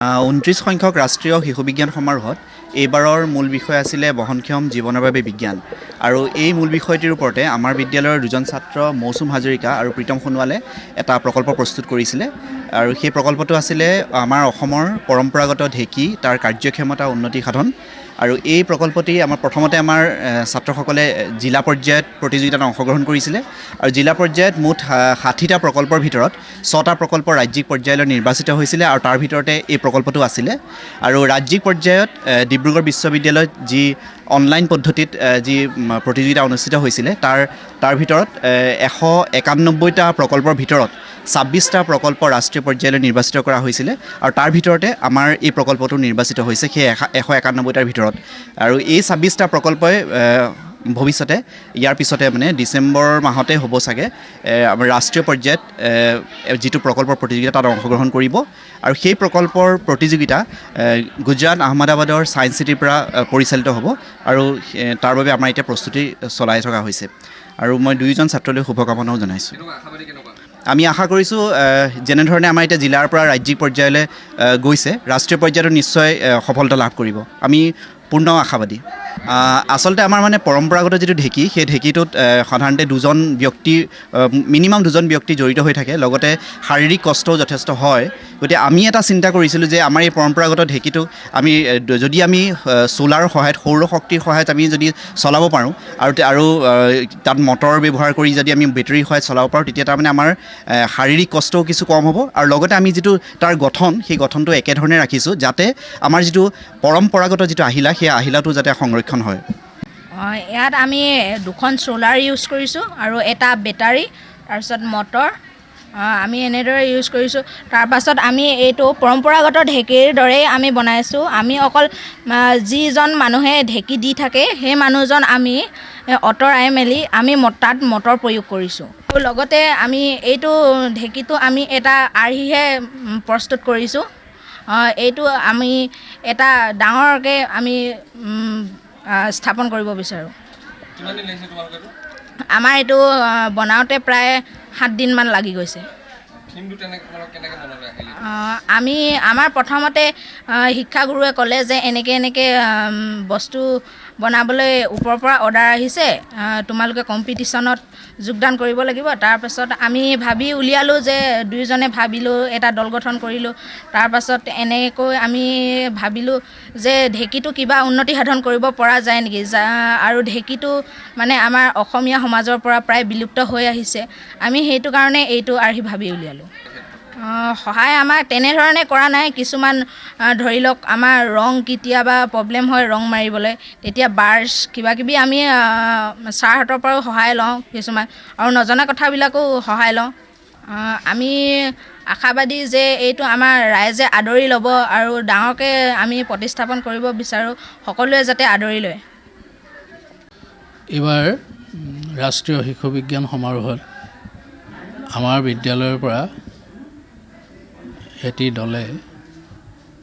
29 সংখ্যক ৰাষ্ট্ৰীয় শিশু বিজ্ঞান সমাৰোহত এইবাৰৰ মূল বিষয় আছিলে বহনক্ষম জীৱনৰ বাবে বিজ্ঞান আৰু এই মূল বিষয়টিৰ ওপৰতে আমাৰ বিদ্যালয়ৰ দুজন ছাত্ৰ মৌচুম হাজৰিকা আৰু প্ৰীতম সোণোৱালে এটা প্ৰকল্প প্ৰস্তুত কৰিছিলে আৰু সেই প্ৰকল্পটো আছিলে আমাৰ অসমৰ পৰম্পৰাগত ঢেঁকী তাৰ কাৰ্যক্ষমতা উন্নতি সাধন আৰু এই প্ৰকল্পটি প্ৰথমতে আমাৰ ছাত্ৰসকলে জিলা পৰ্যায়ত প্ৰতিযোগিতাত অংশগ্ৰহণ কৰিছিলে আৰু জিলা পৰ্যায়ত মুঠ 60টা প্ৰকল্পৰ ভিতৰত 6টা প্ৰকল্প ৰাজ্যিক পৰ্যায়লৈ নিৰ্বাচিত হৈছিলে আৰু তাৰ ভিতৰতে এই প্ৰকল্পটো আছিলে আৰু ৰাজ্যিক পৰ্যায়ত ডিব্ৰুগড় বিশ্ববিদ্যালয়ত যি অনলাইন পদ্ধতিত যি প্ৰতিযোগিতা অনুষ্ঠিত হৈছিলে তাৰ ভিতৰত 191টা প্ৰকল্পৰ ভিতৰত 26টা প্ৰকল্প ৰাষ্ট্ৰীয় পৰ্যায়লৈ নিৰ্বাচিত কৰা হৈছিলে আৰু তাৰ ভিতৰতে আমাৰ এই প্ৰকল্পটো নিৰ্বাচিত হৈছে সেই 191টাৰ ভিতৰত আৰু এই 26টা প্ৰকল্পই ভৱিষ্যতে ইয়াৰ পিছতে মানে ডিচেম্বৰ মাহতে হ'ব চাগে আমাৰ ৰাষ্ট্ৰীয় পৰ্যায়ত যিটো প্ৰকল্পৰ প্ৰতিযোগিতা তাত অংশগ্ৰহণ কৰিব আৰু সেই প্ৰকল্পৰ প্ৰতিযোগিতা গুজৰাট আহমেদাবাদৰ ছায়েন্স চিটিৰ পৰা পৰিচালিত হ'ব আৰু তাৰ বাবে আমাৰ এতিয়া প্ৰস্তুতি চলাই থকা হৈছে আৰু মই দুয়োজন ছাত্ৰলৈ শুভকামনাও জনাইছোঁ। আমি আশা কৰিছোঁ যেনেধৰণে আমাৰ এতিয়া জিলাৰ পৰা ৰাজ্যিক পৰ্যায়লৈ গৈছে ৰাষ্ট্ৰীয় পৰ্যায়তো নিশ্চয় সফলতা লাভ কৰিব আমি পূৰ্ণ আশাবাদী। আচলতে আমাৰ মানে পৰম্পৰাগত যিটো ঢেঁকী সেই ঢেঁকীটোত সাধাৰণতে মিনিমাম দুজন ব্যক্তি জড়িত হৈ থাকে লগতে শাৰীৰিক কষ্টও যথেষ্ট হয় গতিকে আমি এটা চিন্তা কৰিছিলোঁ যে আমাৰ এই পৰম্পৰাগত ঢেঁকীটোক যদি আমি চ'লাৰৰ সহায়ত সৌৰ শক্তিৰ সহায়ত আমি যদি চলাব পাৰোঁ আৰু তাত মটৰ ব্যৱহাৰ কৰি যদি আমি বেটেৰীৰ সহায়ত চলাব পাৰোঁ তেতিয়া তাৰমানে আমাৰ শাৰীৰিক কষ্টও কিছু কম হ'ব আৰু লগতে আমি যিটো তাৰ গঠন সেই গঠনটো একেধৰণে ৰাখিছোঁ যাতে আমাৰ যিটো পৰম্পৰাগত যিটো আহিলা সেই আহিলাটো যাতে সংৰক্ষণ হয়। ইয়াত আমি দুখন চ'লাৰ ইউজ কৰিছোঁ আৰু এটা বেটাৰী তাৰপিছত মটৰ আমি এনেদৰে ইউজ কৰিছোঁ। তাৰপাছত আমি এইটো পৰম্পৰাগত ঢেঁকীৰ দৰেই আমি বনাইছোঁ। আমি অকল যিজন মানুহে ঢেঁকী দি থাকে সেই মানুহজন আমি আঁতৰাই মেলি আমি তাত মটৰ প্ৰয়োগ কৰিছোঁ আৰু লগতে আমি এইটো ঢেঁকীটো আমি এটা আৰ্হিহে প্ৰস্তুত কৰিছোঁ। এইটো আমি এটা ডাঙৰকৈ আমি স্থাপন কৰিব বিচাৰোঁ। আমাৰ এইটো বনাওঁতে প্ৰায় 7 দিনমান লাগি গৈছে। আমাৰ প্ৰথমতে শিক্ষাগুৰুৱে ক'লে যে এনেকৈ বস্তু বনাবলৈ ওপৰৰ পৰা অৰ্ডাৰ আহিছে তোমালোকে কম্পিটিশ্যনত যোগদান কৰিব লাগিব। তাৰপাছত আমি ভাবি উলিয়ালোঁ যে দুয়োজনে ভাবিলোঁ এটা দল গঠন কৰিলোঁ। তাৰপাছত এনেকৈ আমি ভাবিলোঁ যে ঢেঁকীটো কিবা উন্নতি সাধন কৰিব পৰা যায় নেকি আৰু ঢেঁকীটো মানে আমাৰ অসমীয়া সমাজৰ পৰা প্ৰায় বিলুপ্ত হৈ আহিছে। আমি সেইটো কাৰণে এইটো আৰ্হি ভাবি উলিয়ালোঁ। সহায় আমাক তেনেধৰণে কৰা নাই। কিছুমান ধৰি লওক আমাৰ ৰং কেতিয়াবা প্ৰব্লেম হয় ৰং মাৰিবলৈ তেতিয়া বাৰ্ছ কিবাকিবি আমি ছাৰহঁতৰ পৰাও সহায় লওঁ কিছুমান আৰু নজনা কথাবিলাকো সহায় লওঁ। আমি আশাবাদী যে এইটো আমাৰ ৰাইজে আদৰি ল'ব আৰু ডাঙৰকৈ আমি প্ৰতিস্থাপন কৰিব বিচাৰোঁ সকলোৱে যাতে আদৰি লয়। এইবাৰ ৰাষ্ট্ৰীয় শিশু বিজ্ঞান সমাৰোহত আমাৰ বিদ্যালয়ৰ পৰা এটি দলে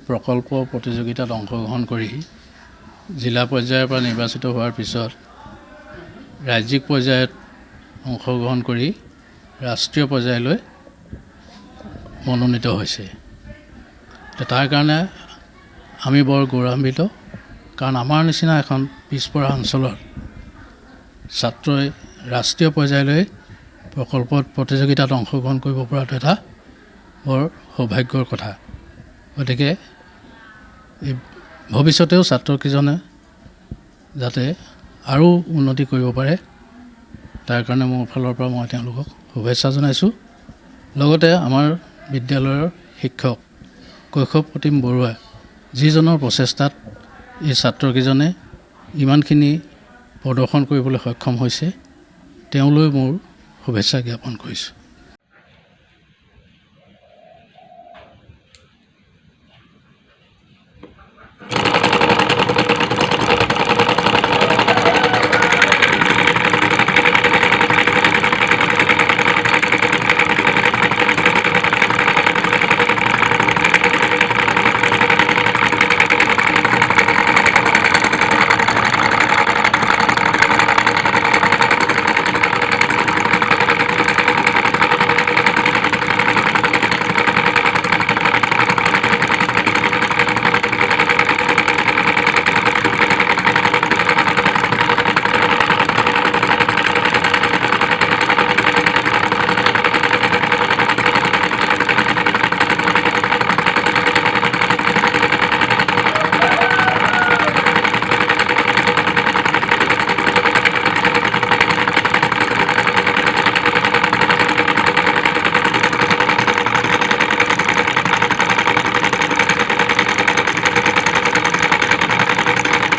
প্ৰকল্প প্ৰতিযোগিতাত অংশগ্ৰহণ কৰি জিলা পৰ্যায়ৰ পৰা নিৰ্বাচিত হোৱাৰ পিছত ৰাজ্যিক পৰ্যায়ত অংশগ্ৰহণ কৰি ৰাষ্ট্ৰীয় পৰ্যায়লৈ মনোনীত হৈছে। তাৰ কাৰণে আমি বৰ গৌৰৱান্বিত কাৰণ আমাৰ নিচিনা এখন পিছপৰা অঞ্চলৰ ছাত্ৰই ৰাষ্ট্ৰীয় পৰ্যায়লৈ প্ৰকল্পত প্ৰতিযোগিতাত অংশগ্ৰহণ কৰিব পৰাটো এটা বৰ সৌভাগ্যৰ কথা। গতিকে ভৱিষ্যতেও ছাত্ৰকেইজনে যাতে আৰু উন্নতি কৰিব পাৰে তাৰ কাৰণে মোৰ ফালৰ পৰা মই তেওঁলোকক শুভেচ্ছা জনাইছোঁ। লগতে আমাৰ বিদ্যালয়ৰ শিক্ষক কৈশৱ প্ৰতিম বৰুৱা যিজনৰ প্ৰচেষ্টাত এই ছাত্ৰকেইজনে ইমানখিনি প্ৰদৰ্শন কৰিবলৈ সক্ষম হৈছে তেওঁলৈ মোৰ শুভেচ্ছা জ্ঞাপন কৰিছোঁ।